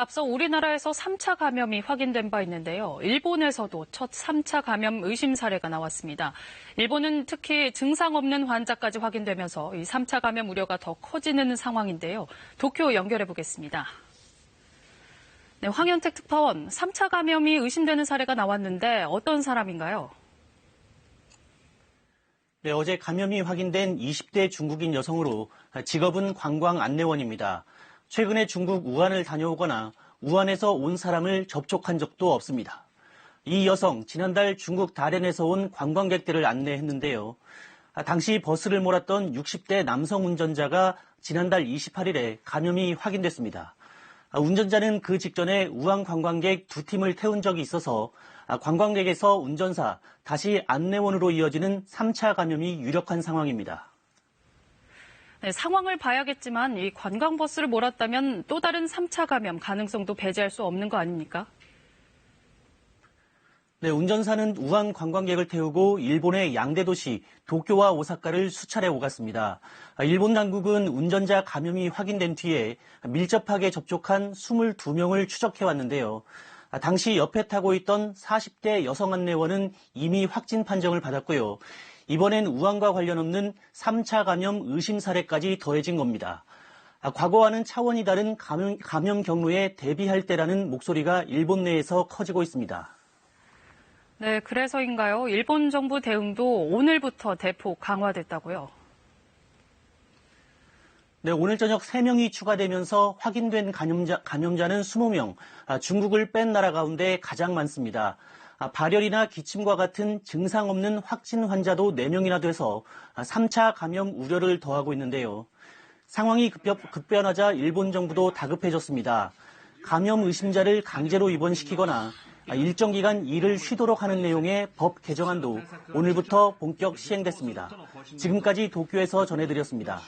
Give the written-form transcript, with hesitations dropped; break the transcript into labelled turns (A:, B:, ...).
A: 앞서 우리나라에서 3차 감염이 확인된 바 있는데요. 일본에서도 첫 3차 감염 의심 사례가 나왔습니다. 일본은 특히 증상 없는 환자까지 확인되면서 이 3차 감염 우려가 더 커지는 상황인데요. 도쿄 연결해 보겠습니다. 네, 황현택 특파원, 3차 감염이 의심되는 사례가 나왔는데 어떤 사람인가요?
B: 네, 어제 감염이 확인된 20대 중국인 여성으로 직업은 관광 안내원입니다. 최근에 중국 우한을 다녀오거나 우한에서 온 사람을 접촉한 적도 없습니다. 이 여성, 지난달 중국 다롄에서 온 관광객들을 안내했는데요. 당시 버스를 몰았던 60대 남성 운전자가 지난달 28일에 감염이 확인됐습니다. 운전자는 그 직전에 우한 관광객 2팀을 태운 적이 있어서 관광객에서 운전사, 다시 안내원으로 이어지는 3차 감염이 유력한 상황입니다.
A: 네, 상황을 봐야겠지만 이 관광버스를 몰았다면 또 다른 3차 감염 가능성도 배제할 수 없는 거 아닙니까?
B: 네, 운전사는 우한 관광객을 태우고 일본의 양대 도시 도쿄와 오사카를 수차례 오갔습니다. 일본 당국은 운전자 감염이 확인된 뒤에 밀접하게 접촉한 22명을 추적해왔는데요. 당시 옆에 타고 있던 40대 여성 안내원은 이미 확진 판정을 받았고요. 이번엔 우한과 관련 없는 3차 감염 의심 사례까지 더해진 겁니다. 과거와는 차원이 다른 감염 경로에 대비할 때라는 목소리가 일본 내에서 커지고 있습니다.
A: 네, 그래서인가요? 일본 정부 대응도 오늘부터 대폭 강화됐다고요?
B: 네, 오늘 저녁 3명이 추가되면서 확인된 감염자는 20명, 중국을 뺀 나라 가운데 가장 많습니다. 발열이나 기침과 같은 증상 없는 확진 환자도 4명이나 돼서 3차 감염 우려를 더하고 있는데요. 상황이 급변하자 일본 정부도 다급해졌습니다. 감염 의심자를 강제로 입원시키거나 일정 기간 일을 쉬도록 하는 내용의 법 개정안도 오늘부터 본격 시행됐습니다. 지금까지 도쿄에서 전해드렸습니다.